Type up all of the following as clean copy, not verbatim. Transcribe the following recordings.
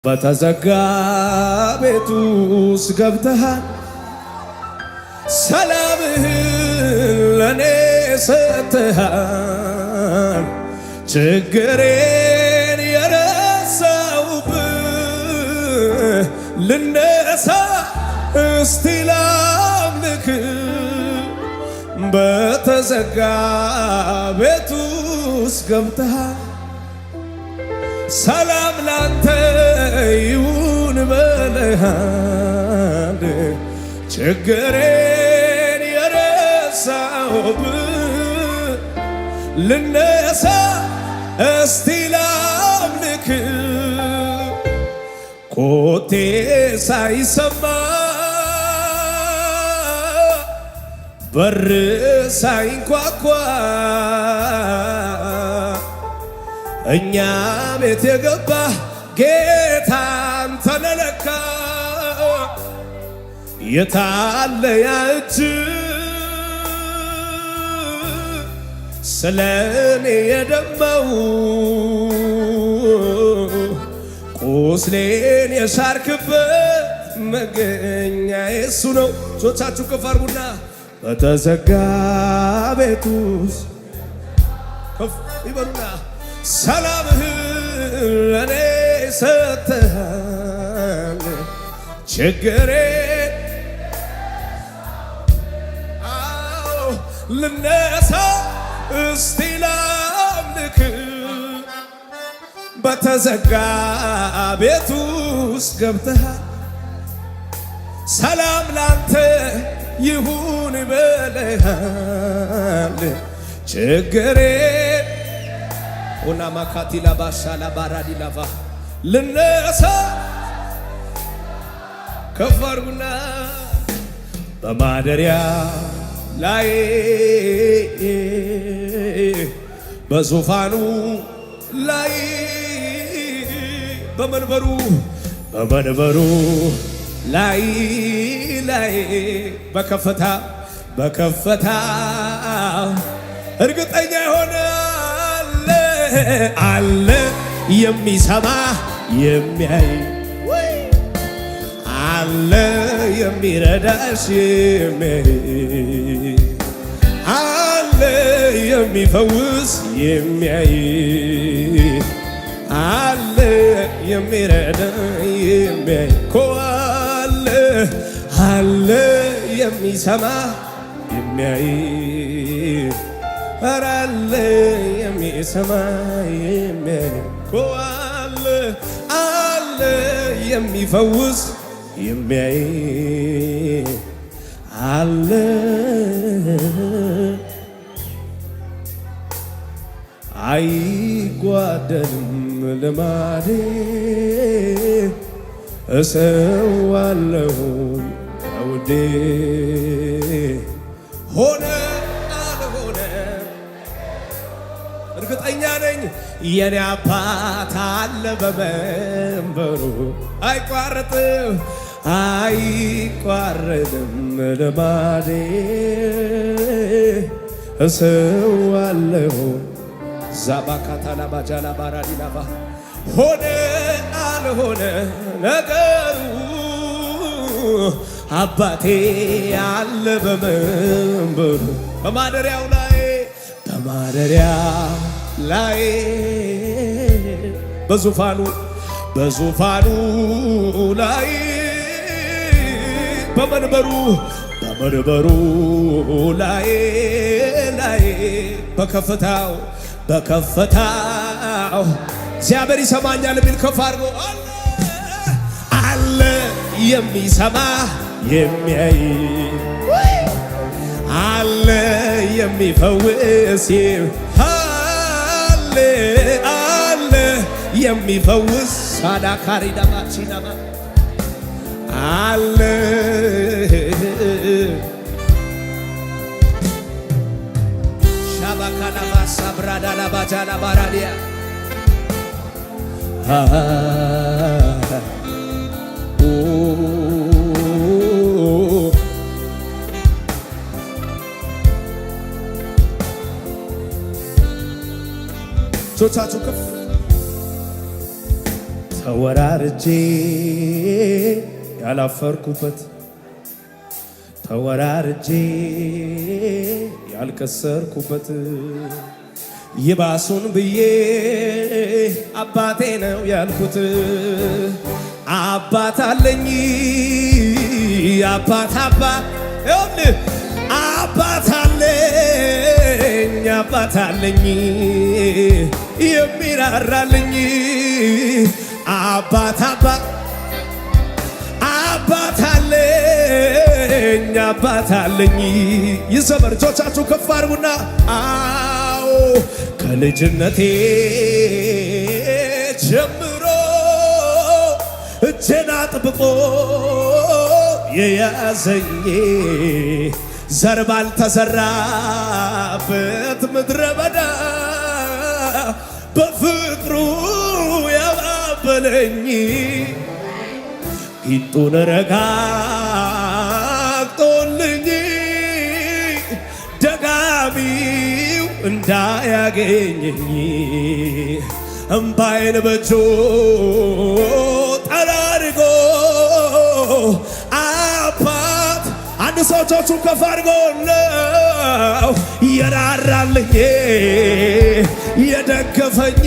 በተዘጋ ቤት ውስጥ ገብተሃል ሰላምህን ለኔ ሰጥተሃል ችግሬን የረሳውብህ ልነሳ እስቲ ላምልክ በተዘጋ ቤት ውስጥ ገብተሃል ሰላም ላንተ ይሁን በለሃል ችግሬን የረሳውብህ ልነሳ እስቲ ላምልክ ኮቴ ሳይሰማ በር ሳይንኳኳ እኛ ቤት የገባ ጌታ አንተ ነህ ለካ የታለ ያ እጅ ስለኔ የደማው ቁስሌን የሻርክበት መገኛ የሱ ነው። እጆቻችሁ ከፍ አድርጉና በተዘጋ ቤት ውስጥ ከፍ ይበሉና ሰላምህን ለኔ ሰጥተሃል ችግሬን ልነሳ እስቲ ላምልክ በተዘጋ ቤት ውስጥ ገብተሃል ሰላም ላንተ ይሁን በለሃል ችግሬን ኦና ማካቲላ ባሻላ ባራዲላቫ ልነሳ ከፍ አድርጉና በማደሪያ ላይ በዙፋኑ ላይ በመንበሩ ላይ በከፍታ እርግጠኛ የሆነ አለ የሚሰማ የሚያይ አለ የሚረዳሽ የሚያይ አለ የሚፈውስ የሚያይ አለ የሚረዳ የሚያይ እኮ አለ የሚሰማ የሚያይ አለ የሚሰማ የሚያይ እኮ አለ የሚፈውስ የሚያይ አለ አይጓደልም ልማዴ እሰዋለሁ ውዴ ሆነ አልሆነ እርግጠኛ ነኝ የኔ አባት አለ በመንበሩ አይቋረጥም ልማዴ እሰዋለሁ ዛባካታላ ባጃላ ባራዲላባ ሆነ አልሆነ ነገሩ አባቴ አለ በመንበሩ በማደሪያው ላይ በዙፋኑ ላይ በመንበሩ ላይ በከፍታው እግዚአብሔር ይሰማኛል የሚል ከፍ አድርጎ አለ የሚሰማ የሚያይ አለ የሚፈውስ አለ የሚፈውስ ሳዳካሪ ዳማቺናማ አለ ሻባካናማ ሳብራዳላ ባጃላ ባራዲያ እጆቻችሁ ከፍ ተወራርጄ ያላፈርኩበት ተወራርጄ ያልከሰርኩበት ይባሱን ብዬ አባቴ ነው ያልኩት አባት አለኝ አባት አለኝ የሚራራልኝ አባት አለኝ ይዘመር እጆቻችሁ ከፍ አድርጉና አዎ ከልጅነቴ ጀምሮ እጄን አጥብቆ የያዘኝ ዘር ባልተዘራበት ምድረ በዳ በፍቅሩ ያባበለኝ ቂጡን ረጋግጦልኝ ደጋሚው እንዳያገኘኝ እምባዬን በእጁ ጠራርጎ አባት አንድ ሰው እጆቹን ከፍ አድርጎ ነው የራራልኝ የደገፈኝ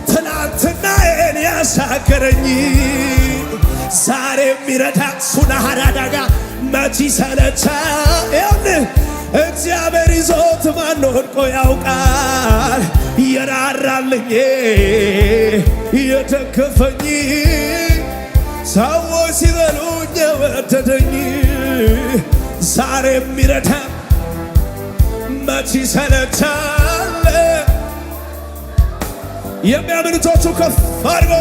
ትናንትናዬን ያሻገረኝ ዛሬ የሚረዳ ሱናሃራዳጋ መች ሰለቻል እግዚአብሔር ይዞት ማን ወድቆ ያውቃል የራራልኝ የደገፈኝ ሰዎች ሲበሉኝ የወደደኝ ዛሬ የሚረዳ መች ሰለቻል የሚያምን እጆቹ ከፍ አድርጎ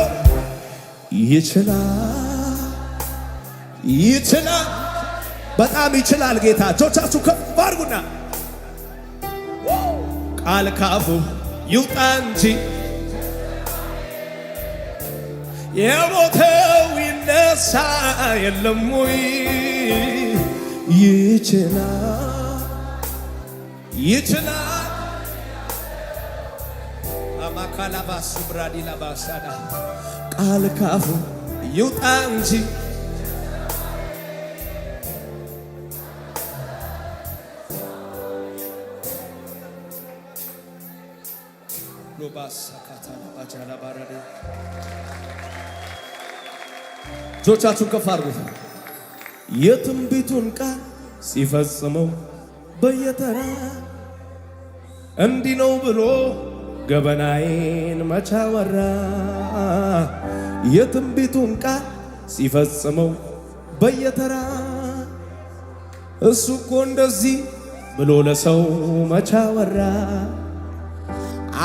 ይችላል በጣም ይችላል ጌታ እጆቻችሁ ከፍ አድርጉና ቃል ካፉ ይውጣ እንጂ የሞተው ይነሳ የለም ወይ ይችላል አማካላባስ ብራዲላባሳዳ ቃል ካፉ ይውጣ እንጂ እጆቻችሁን ከፍ አድርጉ የትንቢቱን ቃል ሲፈጽመው በየተራ እንዲህ ነው ብሎ ገበናዬን መች አወራ የትንቢቱን ቃል ሲፈጽመው በየተራ እሱ እኮ እንደዚህ ብሎ ለሰው መች አወራ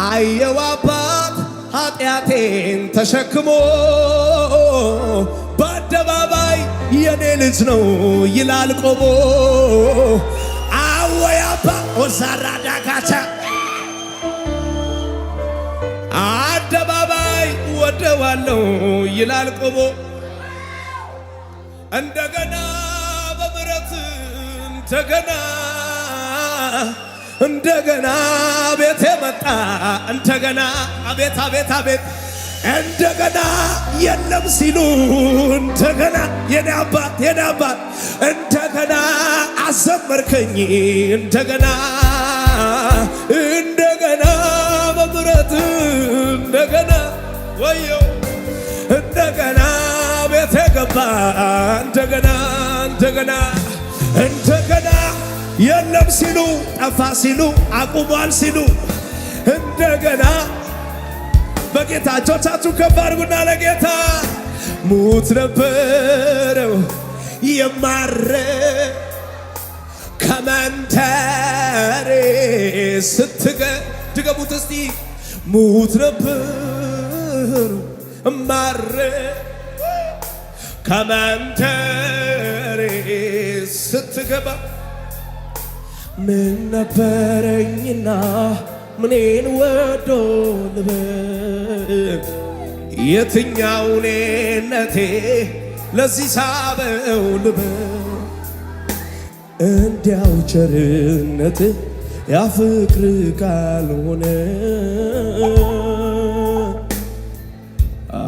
አየው አባት ኃጢአቴን ተሸክሞ በአደባባይ የኔ ልጅ ነው ይላል ቆሞ አወይ አባ ወዛራ ዳጋቻ አደባባይ ወደዋለው ይላል ቆሞ እንደገና በምሕረት እንደገና ቤቴ መጣ እንደገና አቤት እንደገና የለም ሲሉ እንደገና የኔ አባት እንደገና አዘመርከኝ እንደገና በምሕረት እንደገና ወዮ እንደገና ቤቴ ገባ እንደገና የለም ሲሉ ጠፋ ሲሉ አቁሟል ሲሉ እንደገና በጌታ እጆቻችሁ ከፍ አድርጉና ለጌታ ሙት ነበረው የማረክ ከመንተሬ ድገሙት እስቲ ሙት ነበረው የማረክ ከመንተሬ ስትገባ ምን ነበረኝና ምኔን ወዶ ልበል የትኛው ኔነቴ ለዚህ ሳበው ልበል እንዲያው ቸርነት ያፍቅር ካልሆነ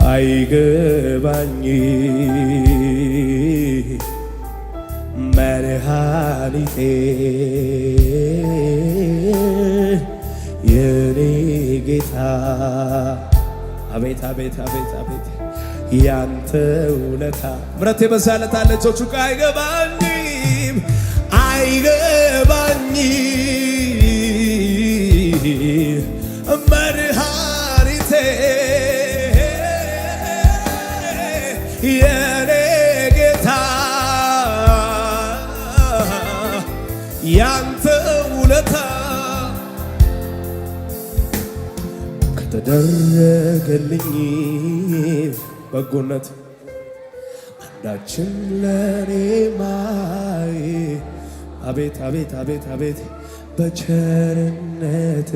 አይገባኝ መድኃኒቴ የኔ ጌታ አቤት አቤት አቤት አቤት ያንተ ውለታ ምሕረት የበዛለት አለ እጆቹ አይገባኝም አይገባኝም መድኃኒቴ የኔ ጌታ ያንተ ውለታ ከተደረገልኝ በጎነት አንዳችም ለኔ ማይ አቤት አቤት አቤት አቤት በቸርነት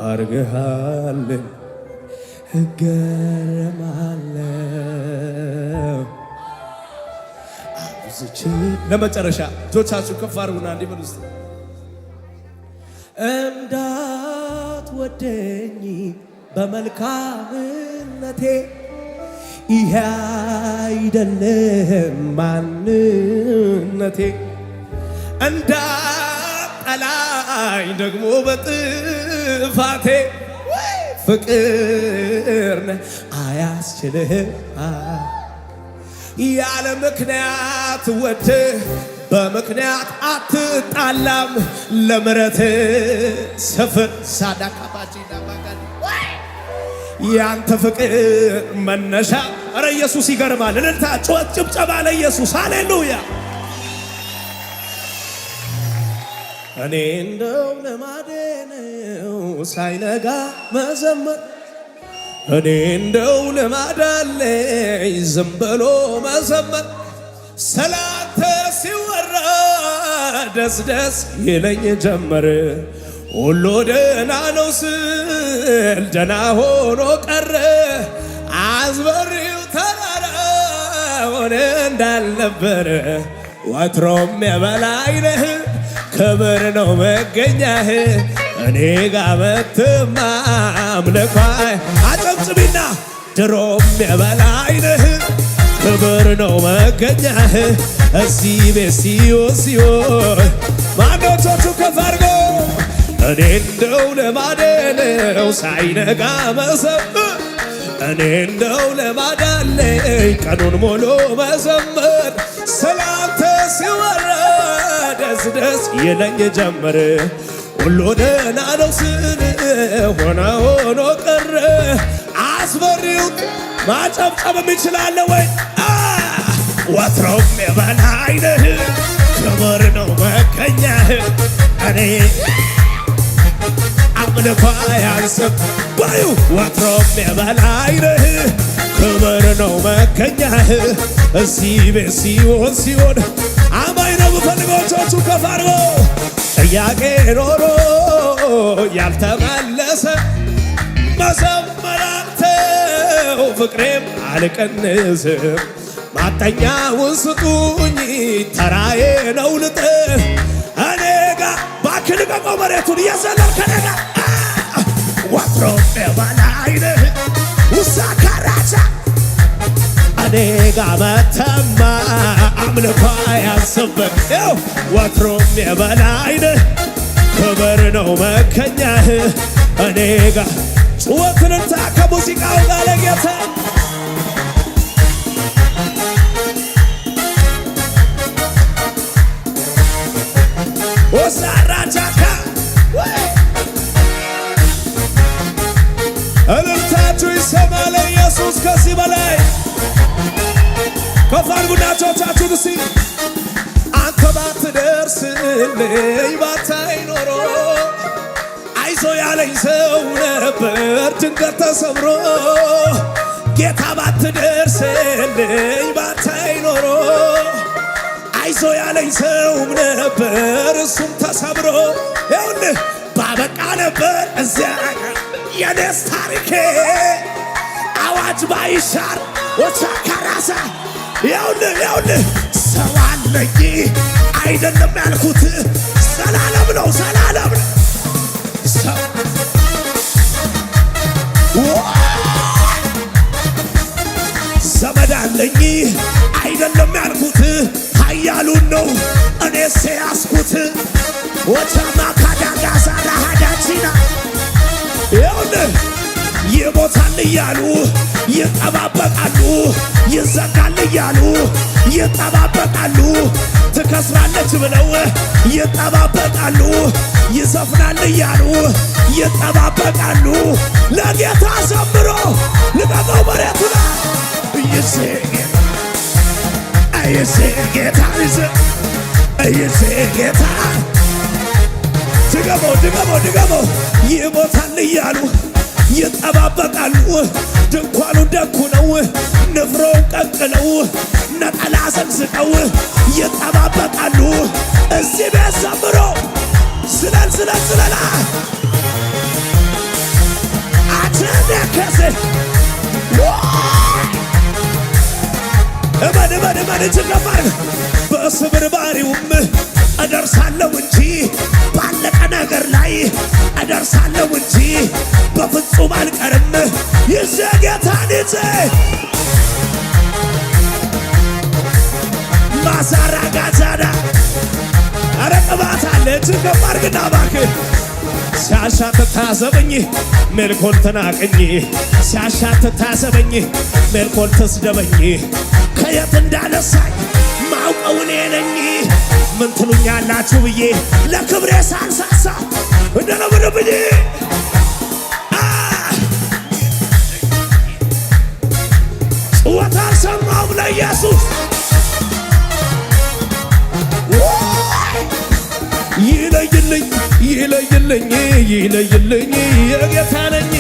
አርገሃልን እገረማለሁ አብዝቼ ለመጨረሻ እጆቻችሁ ከፍ አድርጉና እንዲበሉ ውስጥ እንዳትወደኝ በመልካምነቴ ይሄ አይደለም ማንነቴ እንዳጠላኝ ደግሞ በጥፋቴ ፍቅር አያስችልህም ያለ ምክንያት ወድህ በምክንያት አትጣላም ለምሕረት ስፍር ሳዳካባጂ ዳባጋዲ ያንተ ፍቅር መነሻ ኧረ ኢየሱስ ይገርማል እልልታ ጩኸት ጭብጨባ ለኢየሱስ ሃሌሉያ እኔ እንደው ልማዴ ነው ሳይነጋ መዘመር እኔ እንደው ልማድ አለኝ ዝም ብሎ መዘመር ስላንተ ሲወራ ደስ ደስ ይለኝ ጀመር ሁሉ ደህና ነው ስል ደህና ሆኖ ቀረ አዝበሪው ተራራ ሆነ እንዳልነበረ ወትሮም የበላይ ነህ ክብር ነው መገኛህ እኔ ጋር መትማ አምልኳ አጨብጭቢና ድሮም የበላይ ነህ ክብር ነው መገኛህ እዚህ ቤት ሲሆን ማኖቶቹ ከፍ አድርገው እኔ እንደው ልማዴ ነው ሳይነጋ መዘመር እኔ እንደው ልማድ አለኝ ቀኑን ሙሉ መዘመር ስላንተ ሲወራ ደስ ደስ ይለኝ ጀመር ሁሉ ደህና ነው ስል ሆኖ ቀረ አስፈሪው ማጨብጨብ የሚችላለ ወይ ወትሮም የበላይ ነህ ክብር ነው መገኛህ እኔ አምልኮ አያንስም ባዩ ወትሮም የበላይ ነህ ክብር ነው መገኛህ እዚህ ቤት ሲሆን አማኝ ነው ብፈልገው እጆቹ ከፍ አድርጎ ጥያቄ ኖሮ ያልተመለሰ መዘመር አልተው ፍቅሬም አልቀንስም ማጠኛውን ስጡኝ ተራዬ ነው ልጥ እኔ ጋ ባክል ቀቀው መሬቱን እየዘለል ከነጋ ወትሮም የበላይ ነህ ውሳካራቻ እኔ ጋ መተማ አምልኮ አያንስብህ ወትሮም የበላይ ነህ ክብር ነው መገኛህ እኔ ጋ ጩኸትንታ ከሙዚቃው ጋር ለጌታ ወሳራቻካ እልልታችሁ ይሰማ ለኢየሱስ ከዚህ በላይ ከፍ አድርጉና እጆቻችሁን እስቲ አንተ ባትደርስልኝ ባታይ ኖሮ አይዞ ያለኝ ሰው ነበር ድንገት ተሰብሮ ጌታ ባትደርስልኝ ባታይ ኖሮ አይዞ ያለኝ ሰውም ነበር እሱም ተሰብሮ ይኸውልህ ባበቃ ነበር እዚያ የኔስ ታሪኬ አዋጅ ባይሻር ወቻካራሳ ይኸውልህ ሰው አለኝ አይደለም ያልኩት ዘላለም ነው ዘላለም ነው አለኝ አይደለም ያልኩት ኃያሉን ነው እኔስ ያስኩት ወቻማ ካዳጋ ዛራ ሃዳቺና ይኸውልህ ይሞታል እያሉ ይጠባበቃሉ ይዘጋል እያሉ ይጠባበቃሉ ትከስራለች ብለው ይጠባበቃሉ ይዘፍናል እያሉ ይጠባበቃሉ ለጌታ ዘምሮ ልቀቀው መሬቱን ጌታ ጌታ ድገሞ ይሞታል እያሉ ይጠባበቃሉ ድንኳኑን ደኩ ነው ንፍሮውን ቀቅለው ነጠላ ሰቅስቀው ይጠባበቃሉ እዚህ ቤት ዘምሮ ስለላ አትነከስ እመን ችግር በስብርባሪውም እደርሳለሁ እንጂ ባለቀ ነገር ላይ እደርሳለሁ እንጂ በፍጹም አልቀርም ይዤ ጌታን ይዤ ማሳራጋዛዳ ኧረ ቅባት አለ ችግር አርግና እባክህ ሲያሻት ታዘበኝ ሜልኮል ተናቀኝ ሲያሻት ታዘበኝ ሜልኮል ተስደበኝ ከየት እንዳነሳኝ ማውቀው እኔ ነኝ ምን ትሉኛላችሁ ብዬ ለክብሬ ሳልሳሳ እንደነብርብኝ ጭወታ ሰማው ለኢየሱስ ይለይልኝ የጌታ ነኝ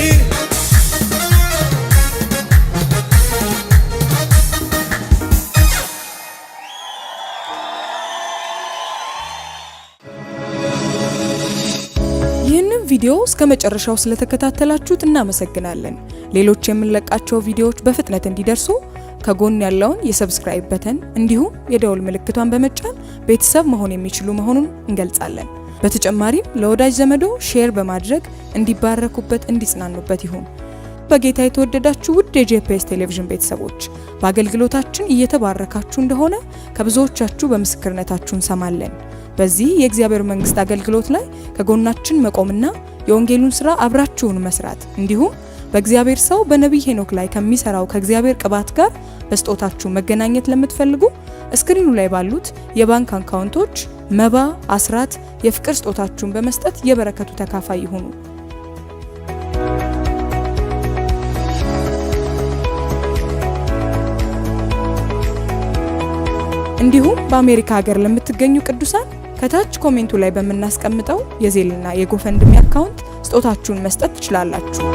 ይህንን ቪዲዮ እስከ መጨረሻው ስለተከታተላችሁት እናመሰግናለን። ሌሎች የምንለቃቸው ቪዲዮዎች በፍጥነት እንዲደርሱ ከጎን ያለውን የሰብስክራይብ በተን እንዲሁም የደውል ምልክቷን በመጫን ቤተሰብ መሆን የሚችሉ መሆኑን እንገልጻለን። በተጨማሪም ለወዳጅ ዘመዶ ሼር በማድረግ እንዲባረኩበት እንዲጽናኑበት ይሁን። በጌታ የተወደዳችሁ ውድ የጄፒኤስ ቴሌቪዥን ቤተሰቦች በአገልግሎታችን እየተባረካችሁ እንደሆነ ከብዙዎቻችሁ በምስክርነታችሁ እንሰማለን። በዚህ የእግዚአብሔር መንግስት አገልግሎት ላይ ከጎናችን መቆምና የወንጌሉን ሥራ አብራችሁን መስራት እንዲሁም በእግዚአብሔር ሰው በነቢይ ሄኖክ ላይ ከሚሰራው ከእግዚአብሔር ቅባት ጋር በስጦታችሁ መገናኘት ለምትፈልጉ ስክሪኑ ላይ ባሉት የባንክ አካውንቶች መባ፣ አስራት፣ የፍቅር ስጦታችሁን በመስጠት የበረከቱ ተካፋይ ይሁኑ። እንዲሁም በአሜሪካ ሀገር ለምትገኙ ቅዱሳን ከታች ኮሜንቱ ላይ በመናስቀምጠው የዜልና የጎፈንድሚ አካውንት ስጦታችሁን መስጠት ትችላላችሁ።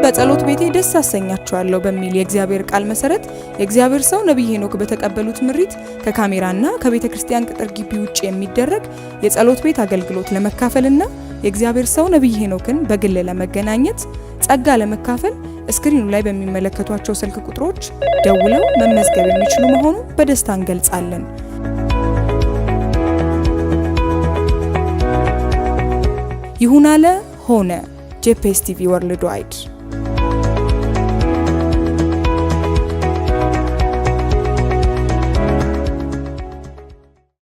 በጸሎት ቤቴ ደስ አሰኛችኋለሁ በሚል የእግዚአብሔር ቃል መሰረት የእግዚአብሔር ሰው ነቢይ ሄኖክ በተቀበሉት ምሪት ከካሜራና ከቤተ ክርስቲያን ቅጥር ግቢ ውጭ የሚደረግ የጸሎት ቤት አገልግሎት ለመካፈልና የእግዚአብሔር ሰው ነቢይ ሄኖክን በግል ለመገናኘት ጸጋ ለመካፈል ስክሪኑ ላይ በሚመለከቷቸው ስልክ ቁጥሮች ደውለው መመዝገብ የሚችሉ መሆኑን በደስታ እንገልጻለን። ይሁን አለ ሆነ። ጄፒኤስ ቲቪ ወርልድ ዋይድ